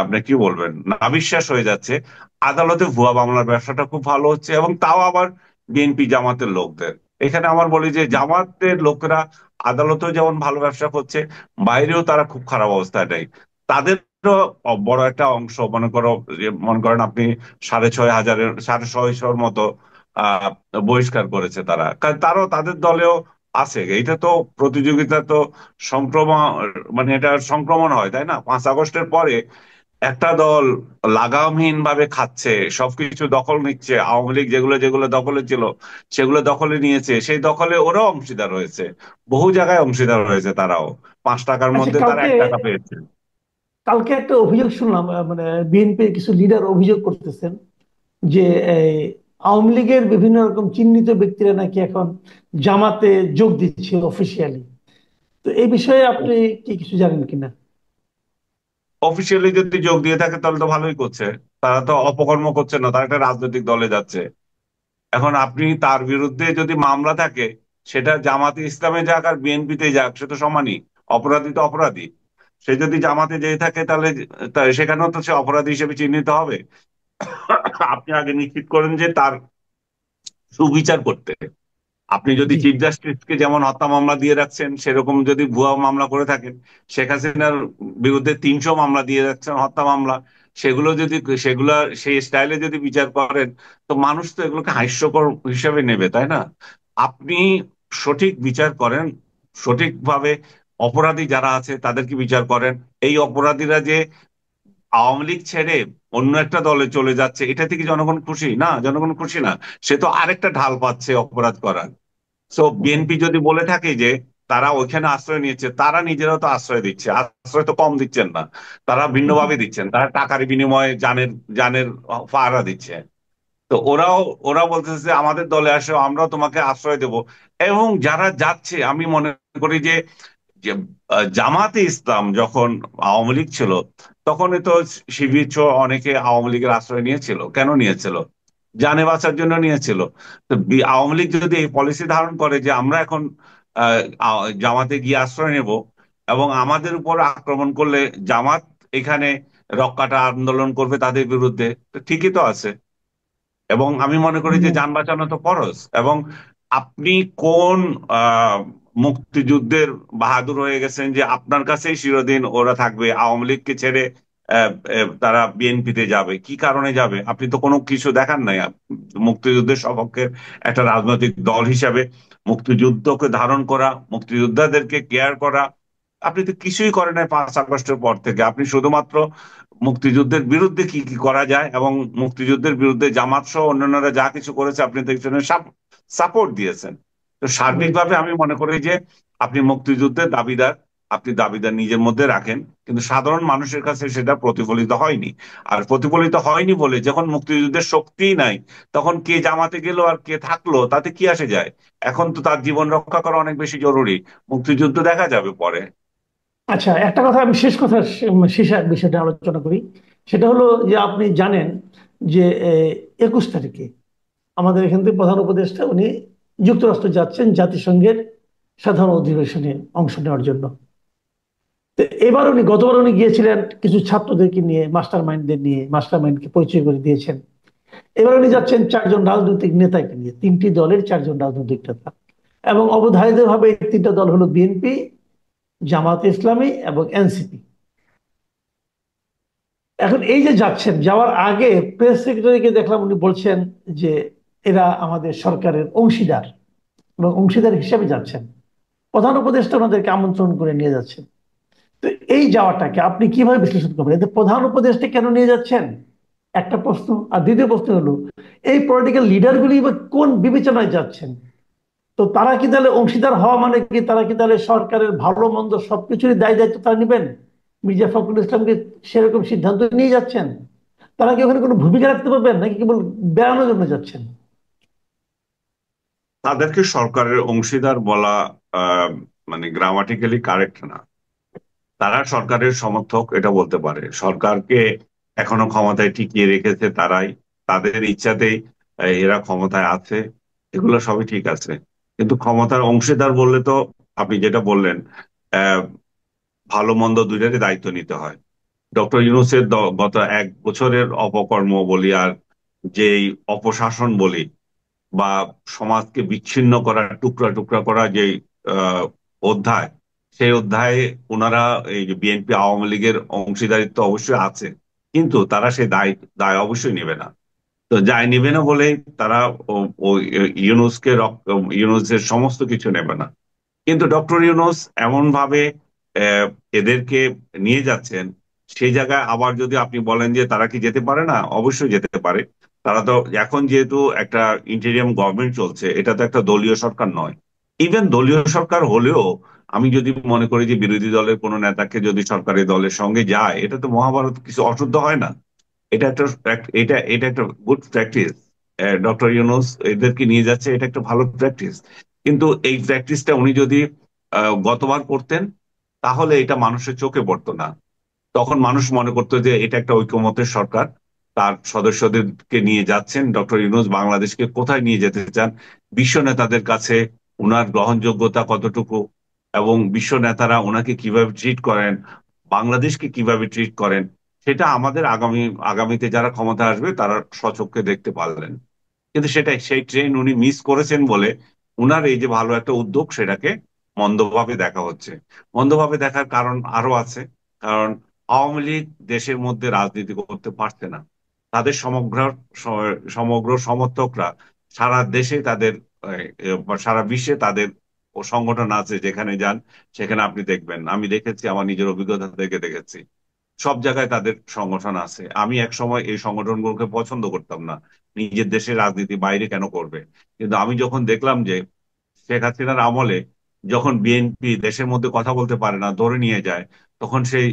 আপনি কি বলবেন, নাভিশ্বাস হয়ে যাচ্ছে। আদালতে ভুয়া মামলার ব্যবসাটা খুব ভালো হচ্ছে, এবং তাও আবার বিএনপি জামাতের লোকদের। এখানে আমার বলি যে জামাতের লোকেরা আদালতেও যেমন ভালো ব্যবসা করছে, বাইরেও তারা খুব খারাপ অবস্থায় নেই। তাদেরও বড় একটা অংশ, মনে করেন আপনি 6,500, 650 মতো আহ বহিষ্কার করেছে তারা। কারণ তারাও তাদের দলেও আছে। এইটা তো প্রতিযোগিতা তো সংক্রমণ, মানে এটা সংক্রমণ হয়, তাই না? 5 আগস্টের পরে একটা দল লাগামহীন ভাবে খাচ্ছে, সবকিছু দখল নিচ্ছে। আওয়ামী লীগ যেগুলো যেগুলো দখলে ছিল, সেগুলো দখলে নিয়েছে। সেই দখলে ওরাও অংশীদার হয়েছে, বহু জায়গায় অংশীদার হয়েছে তারাও। 5 টাকার আচ্ছা, মধ্যে তারা কালকে 1 টাকা পেয়েছে। কালকে একটা অভিযোগ শুনলাম, মানে বিএনপির কিছু লিডার অভিযোগ করতেছেন যে এই আওয়ামী লীগের বিভিন্ন রকম চিহ্নিত ব্যক্তিরা নাকি এখন জামাতে যোগ দিচ্ছে অফিসিয়ালি। তো এই বিষয়ে আপনি কি কিছু জানেন কিনা? অফিসিয়ালি যদি যোগ দিয়ে থাকে তাহলে তো ভালোই করছে। তারা তো অপকর্ম করছে না, তারা একটা রাজনৈতিক দলে যাচ্ছে। এখন আপনি তার বিরুদ্ধে যদি মামলা থাকে, সেটা জামাতে ইসলামে যাক আর বিএনপিতে যাক, সে তো সমানই। অপরাধী তো অপরাধী। সে যদি জামাতে যেয়ে থাকে, তাহলে সেখানেও তো সে অপরাধী হিসেবে চিহ্নিত হবে। আপনি আগে নিশ্চিত করেন যে তার সুবিচার করতে। আপনি যদি জি। চিফ জাস্টিসকে যেমন হত্যা মামলা দিয়ে রাখছেন, সেরকম যদি ভুয়া মামলা করে থাকেন, শেখ হাসিনার বিরুদ্ধে 300 মামলা দিয়ে রাখছেন, হত্যা মামলা, সেগুলা সেই স্টাইলে যদি বিচার করেন, তো মানুষ তো এগুলোকে হাস্যকর হিসেবে নেবে, তাই না? আপনি সঠিক বিচার করেন, সঠিকভাবে অপরাধী যারা আছে তাদেরকে বিচার করেন। এই অপরাধীরা যে আওয়ামী লীগ ছেড়ে অন্য একটা দলে চলে যাচ্ছে, এটা থেকে জনগণ খুশি না? জনগণ খুশি না। সে তো আরেকটা ঢাল পাচ্ছে অপরাধ করার। সো বিএনপি যদি বলে থাকে যে তারা ওইখানে আশ্রয় নিয়েছে, তারা নিজেরাও তো আশ্রয় দিচ্ছে। আশ্রয় তো কম দিচ্ছেন না, তারা ভিন্নভাবে দিচ্ছেন। তারা টাকার বিনিময়ে জানের জানের পাহারা দিচ্ছে। তো ওরা বলতেছে যে আমাদের দলে আসো, আমরাও তোমাকে আশ্রয় দেব। এবং যারা যাচ্ছে, আমি মনে করি যে যে জামাতে ইসলাম যখন আওয়ামী লীগ ছিল, তখনই তো শিবির অনেকে আওয়ামী লীগের আশ্রয় নিয়েছিল। কেন নিয়েছিল? জানে বাঁচার জন্য নিয়েছিল। তো আওয়ামী লীগ যদি এই পলিসি ধারণ করে যে আমরা এখন জামাতে গিয়ে আশ্রয় নেব এবং আমাদের উপর আক্রমণ করলে জামাত এখানে রক্ষাটা আন্দোলন করবে তাদের বিরুদ্ধে, তো ঠিকই তো আছে। এবং আমি মনে করি যে যান বাঁচানো তো ফরজ। এবং আপনি কোন আহ মুক্তিযুদ্ধের বাহাদুর হয়ে গেছেন যে আপনার কাছেই চিরদিন ওরা থাকবে, আওয়ামী লীগকে ছেড়ে তারা বিএনপিতে যাবে? কি কারণে যাবে? আপনি তো কোনো কিছু দেখান নাই। মুক্তিযুদ্ধের সপক্ষে একটা রাজনৈতিক দল হিসাবে মুক্তিযুদ্ধকে ধারণ করা, মুক্তিযোদ্ধাদেরকে কেয়ার করা, আপনি তো কিছুই করেন নাই 5 আগস্টের পর থেকে। আপনি শুধুমাত্র মুক্তিযুদ্ধের বিরুদ্ধে কি কি করা যায় এবং মুক্তিযুদ্ধের বিরুদ্ধে জামাত সহ অন্যান্যরা যা কিছু করেছে আপনি তো একজনের সাপোর্ট দিয়েছেন। তো সার্বিকভাবে আমি মনে করি যে আপনি মুক্তিযুদ্ধের দাবিদার, আপনি দাবিদার নিজের মধ্যে রাখেন, কিন্তু সাধারণ মানুষের কাছে সেটা প্রতিফলিত হয়নি। আর প্রতিফলিত হয়নি বলে যখন মুক্তিযুদ্ধের শক্তিই নাই, তখন কে জামাতে গেল আর কে থাকলো তাতে কি আসে যায়? এখন তো তার জীবন রক্ষা করা অনেক বেশি জরুরি। মুক্তিযুদ্ধ দেখা যাবে পরে। আচ্ছা, একটা কথা আমি শেষ কথা শেষে বিষয়টা আলোচনা করি। সেটা হলো যে আপনি জানেন যে 21 তারিখে আমাদের এখান থেকে প্রধান উপদেষ্টা উনি যুক্তরাষ্ট্র যাচ্ছেন জাতিসংঘের সাধারণ অধিবেশনে অংশ নেওয়ার জন্য। তো এবার উনি, গতবার উনি গিয়েছিলেন কিছু ছাত্রদেরকে নিয়ে, মাস্টার মাইন্ডদের নিয়ে, মাস্টার মাইন্ডকে পরিচয় করে দিয়েছেন। এবার উনি যাচ্ছেন 4 জন রাজনৈতিক নেতাকে নিয়ে, 3টি দলের 4 জন রাজনৈতিক নেতা। এবং অবধারিতভাবে এই 3টা দল হলো বিএনপি, জামাত ইসলামী এবং এনসিপি। এখন এই যে যাচ্ছেন, যাওয়ার আগে প্রেস সেক্রেটারিকে দেখলাম উনি বলছেন যে এরা আমাদের সরকারের অংশীদার এবং অংশীদার হিসেবে যাচ্ছেন। প্রধান উপদেষ্টা ওনাদেরকে আমন্ত্রণ করে নিয়ে যাচ্ছেন। তো এই যাওয়াটাকে আপনি কিভাবে বিশ্লেষণ করবেন? এতে প্রধান উপদেষ্টা কেন নিয়ে যাচ্ছেন, একটা প্রশ্ন। আর দ্বিতীয় প্রশ্ন হলো, এই পলিটিক্যাল লিডারগুলি কোন বিবেচনায় যাচ্ছেন? তো তারা কি তাহলে অংশীদার হওয়া মানে কি তারা কি তাহলে সরকারের ভালো মন্দ সবকিছুরই দায় দায়িত্ব তারা নেবেন? মির্জা ফখরুল ইসলামকে সেরকম সিদ্ধান্ত নিয়ে যাচ্ছেন? তারা কি ওখানে কোনো ভূমিকা রাখতে পারবেন নাকি কেবল বেড়ানোর জন্য যাচ্ছেন? তাদেরকে সরকারের অংশীদার বলা আহ, মানে গ্রামাটিক্যালি কারেক্ট না। তারা সরকারের সমর্থক এটা বলতে পারে। সরকারকে এখনো ক্ষমতায় টিকিয়ে রেখেছে তারাই, তাদের ইচ্ছাতেই এরা ক্ষমতায় আছে, এগুলো সবই ঠিক আছে। কিন্তু ক্ষমতার অংশীদার বললে তো আপনি যেটা বললেন, আহ ভালো মন্দ দুইটারই দায়িত্ব নিতে হয়। ডক্টর ইউনূসের গত 1 বছরের অপকর্ম বলি আর যেই অপশাসন বলি বা সমাজকে বিচ্ছিন্ন করা, টুকরা টুকরা করা যে আহ, অধ্যায়, সেই অধ্যায়ে ওনারা এই যে বিএনপি আওয়ামী লীগের অংশীদারিত্ব অবশ্যই আছে, কিন্তু তারা সেই দায় দায় অবশ্যই নেবে না। তো দায় নেবে না বলেই তারা ওই ইউনূসের সমস্ত কিছু নেবে না। কিন্তু ডক্টর ইউনূস এমন ভাবে আহ, এদেরকে নিয়ে যাচ্ছেন, সেই জায়গায় আবার যদি আপনি বলেন যে তারা কি যেতে পারে না, অবশ্যই যেতে পারে। তারা তো এখন যেহেতু একটা ইন্টেরিয়াম গভর্নমেন্ট চলছে, এটা তো একটা দলীয় সরকার নয়। ইভেন দলীয় সরকার হলেও আমি যদি মনে করি যে বিরোধী দলের কোনো নেতাকে যদি সরকারি দলের সঙ্গে যায়, এটা তো মহাভারত কিছু অশুদ্ধ হয় না। এটা একটা এটা এটা একটা গুড প্র্যাকটিস। ডক্টর ইউনূস এদেরকে নিয়ে যাচ্ছে, এটা একটা ভালো প্র্যাকটিস। কিন্তু এই প্র্যাকটিসটা উনি যদি গতবার করতেন, তাহলে এটা মানুষের চোখে পড়তো না। তখন মানুষ মনে করতো যে এটা একটা ঐকমত্যের সরকার, তার সদস্যদেরকে নিয়ে যাচ্ছেন। ডক্টর ইউনূস বাংলাদেশকে কোথায় নিয়ে যেতে চান, বিশ্ব নেতাদের কাছে উনার গ্রহণযোগ্যতা কতটুকু, এবং বিশ্ব নেতারা ওনাকে কিভাবে ট্রিট করেন, বাংলাদেশকে কিভাবে ট্রিট করেন, সেটা আমাদের আগামীতে যারা ক্ষমতা আসবে তারা স্বচক্ষে দেখতে পারলেন। কিন্তু সেটাই, সেই ট্রেন উনি মিস করেছেন বলে উনার এই যে ভালো একটা উদ্যোগ সেটাকে মন্দভাবে দেখা হচ্ছে। মন্দভাবে দেখার কারণ আরো আছে। কারণ আওয়ামী লীগ দেশের মধ্যে রাজনীতি করতে পারছে না। তাদের সমগ্র সমর্থকরা সারা দেশে তাদের বা সারা বিশ্বে তাদের সংগঠন আছে। যেখানে যান সেখানে আপনি দেখবেন, আমি দেখেছি, আমার নিজের অভিজ্ঞতা থেকে দেখেছি, সব জায়গায় তাদের সংগঠন আছে। আমি এক সময় এই সংগঠনগুলোকে পছন্দ করতাম না, নিজের দেশের রাজনীতি বাইরে কেন করবে। কিন্তু আমি যখন দেখলাম যে শেখ হাসিনার আমলে যখন বিএনপি দেশের মধ্যে কথা বলতে পারে না, ধরে নিয়ে যায়, তখন সেই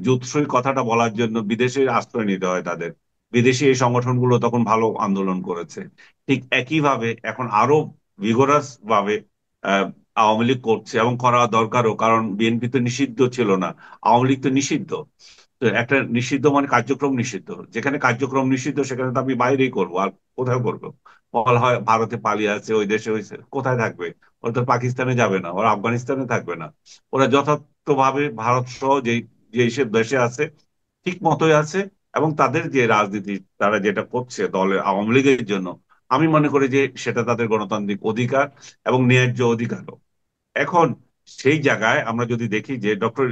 জুতসই কথাটা বলার জন্য বিদেশে আশ্রয় নিতে হয় তাদের। বিদেশি এই সংগঠনগুলো তখন ভালো আন্দোলন করেছে। ঠিক একইভাবে এখন আরো ভিগোরাস ভাবে আহ, আওয়ামী লীগ করছে এবং করা দরকারও, কারণ বিএনপি তো নিষিদ্ধ ছিল না, আওয়ামী লীগ তো নিষিদ্ধ। তো একটা নিষিদ্ধ মানে কার্যক্রম নিষিদ্ধ, যেখানে কার্যক্রম নিষিদ্ধ সেখানে তো আমি বাইরেই করবো, আর কোথায় করবো? বলা হয় ভারতে পালিয়ে আছে, ওই দেশে ওই কোথায় থাকবে? ওরা তো পাকিস্তানে যাবে না, ওরা আফগানিস্তানে থাকবে না, ওরা যথার্থভাবে ভারত সহ যে সব দেশে আছে ঠিক মতোই আছে। এবং তাদের যে রাজনীতি তারা যেটা করছে দলের আওয়ামী লীগের জন্য, আমি মনে করি যে সেটা তাদের গণতান্ত্রিক অধিকার এবং ন্যায্য অধিকারও। এখন সেই জায়গায় আমরা যদি দেখি যে ডক্টর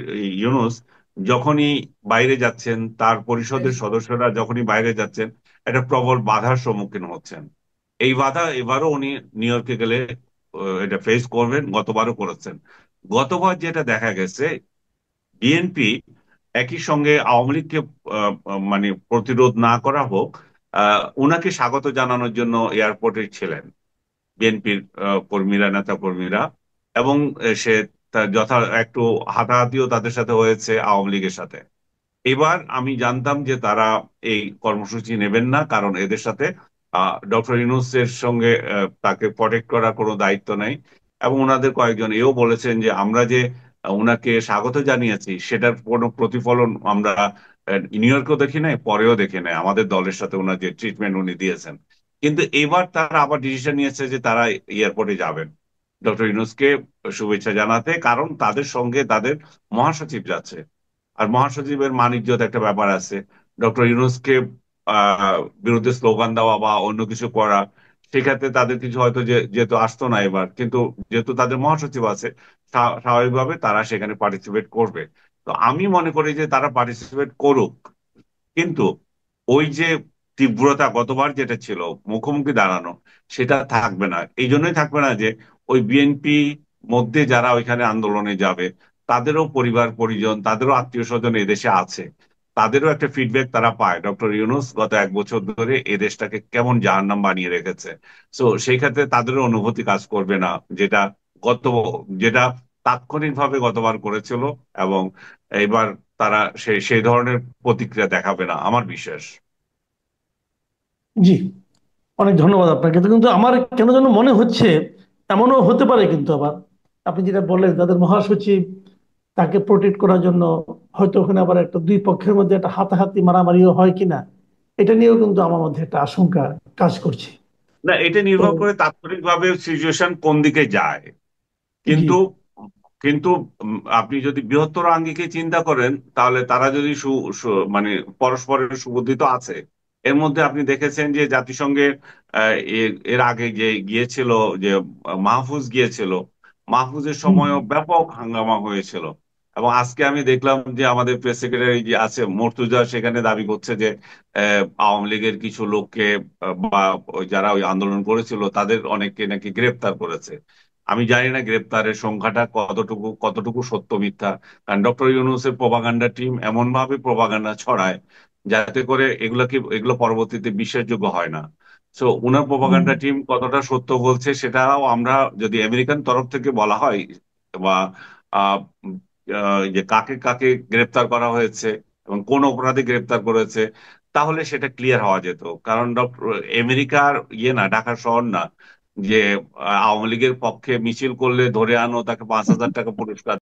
ইউনূস যখনই বাইরে যাচ্ছেন, তার পরিষদের সদস্যরা যখনই বাইরে যাচ্ছেন, একটা প্রবল বাধার সম্মুখীন হচ্ছেন। এই বাধা এবারও উনি নিউ ইয়র্কে গেলে এটা ফেস করবেন, গতবারও করেছেন। গতবার যেটা দেখা গেছে, বিএনপি একই সঙ্গে আওয়ামী লীগকে মানে প্রতিরোধ না করা হোক, উনাকে স্বাগত জানানোর জন্য এয়ারপোর্টে ছিলেন বিএনপির কর্মীরা, নেতা কর্মীরা। এবং সে তার একটু হাতাহাতিও তাদের সাথে হয়েছে আওয়ামী লীগের সাথে। এবার আমি জানতাম যে তারা এই কর্মসূচি নেবেন না, কারণ এদের সাথে ডক্টর ইউনূসের সঙ্গে তাকে প্রটেক্ট করার কোনো দায়িত্ব নেই। এবং ওনাদের কয়েকজন এও বলেছেন যে আমরা যে ওনাকে স্বাগত জানিয়েছি সেটার কোনো প্রতিফলন আমরা নিউ ইয়র্কেও দেখি নাই, পরেও দেখি নাই আমাদের দলের সাথে ওনার যে ট্রিটমেন্ট উনি দিয়েছেন। কিন্তু এবার তারা আবার ডিসিশন নিয়েছে যে তারা এয়ারপোর্টে যাবেন ডক্টর ইউনূসকে শুভেচ্ছা জানাতে, কারণ তাদের সঙ্গে তাদের মহাসচিব যাচ্ছে। আর মহাসচিবের মান-ইজ্জত একটা ব্যাপার আছে। ডক্টর ইউনূসকে বিরুদ্ধে স্লোগান দেওয়া বা অন্য কিছু করা, সেক্ষেত্রে তাদের কিছু হয়তো যেহেতু আসতো না এবার, কিন্তু যেহেতু তাদের মহাসচিব আছে, স্বাভাবিকভাবে তারা সেখানে পার্টিসিপেট করবে। তো আমি মনে করি যে তারা পার্টিসিপেট করুক, কিন্তু ওই যে তীব্রতা গতবার যেটা ছিল মুখোমুখি দাঁড়ানো, সেটা থাকবে না। এই জন্যই থাকবে না যে ওই বিএনপি মধ্যে যারা ওইখানে আন্দোলনে যাবে, তাদেরও পরিবার পরিজন, তাদেরও আত্মীয় স্বজন এদেশে আছে, তাদেরও একটা ফিডব্যাক তারা পায় ডক্টর ইউনূস গত 1 বছর ধরে এ দেশটাকে কেমন জাহান্নাম বানিয়ে রেখেছে। তো সেই ক্ষেত্রে তাদেরও অনুভূতি কাজ করবে না, যেটা গত যেটা তাৎক্ষণিকভাবে গতবার করেছিল। এবং এবার তারা সেই ধরনের প্রতিক্রিয়া দেখাবে না আমার বিশ্বাস। জি, অনেক ধন্যবাদ আপনাকে। তো কিন্তু আমার কেন যেন মনে হচ্ছে এমনও হতে পারে, কিন্তু আবার আপনি যেটা বললেন তাদের মহাসচিব তাকে প্রোটেক্ট করার জন্য হয়তো ওখানে আবার একটা দুই পক্ষের মধ্যে একটা হাতাহাতি মারামারিও হয় কিনা, এটা নিয়েও কিন্তু আমার মধ্যে একটা আশঙ্কা কাজ করছে। না, এটা তো নির্ভর করে তাৎক্ষণিকভাবে সিচুয়েশন কোন দিকে যায়। জি, কিন্তু কিন্তু আপনি যদি বৃহত্তর আঙ্গিকে চিন্তা করেন, তাহলে তারা যদি মানে পরস্পরের সুবুদ্ধি তো আছে। এর মধ্যে আপনি দেখেছেন যে জাতিসংঘে এর আগে যে গিয়েছিল, যে মাহফুজ গিয়েছিল, মাহফুজের সময়ও ব্যাপক হাঙ্গামা হয়েছিল। এবং আজকে আমি দেখলাম যে আমাদের প্রেস সেক্রেটারি যে আছে মর্তুজা, সেখানে দাবি করছে যে আওয়ামী লীগের কিছু লোককে বা যারা ওই আন্দোলন করেছিল তাদের অনেককে নাকি গ্রেপ্তার করেছে। আমি জানি না গ্রেপ্তারের সংখ্যাটা কতটুকু কতটুকু সত্য মিথ্যা, কারণ ডক্টর ইউনূসের প্রোপাগান্ডা টিম এমন ভাবে প্রোপাগান্ডা ছড়ায় যাতে করে এগুলো পরবর্তীতে বিশ্বাসযোগ্য হয় না। সো উনার প্রোপাগান্ডা টিম কতটা সত্য বলছে সেটাও আমরা, যদি আমেরিকান তরফ থেকে বলা হয় বা আহ, যে কাকে কাকে গ্রেপ্তার করা হয়েছে এবং কোন অপরাধে গ্রেপ্তার করেছে, তাহলে সেটা ক্লিয়ার হওয়া যেত। কারণ ডক্টর আমেরিকার না, ঢাকা শহর না যে আওয়ামী লীগের পক্ষে মিছিল করলে ধরে আনো, তাকে 5,000 টাকা পুরস্কার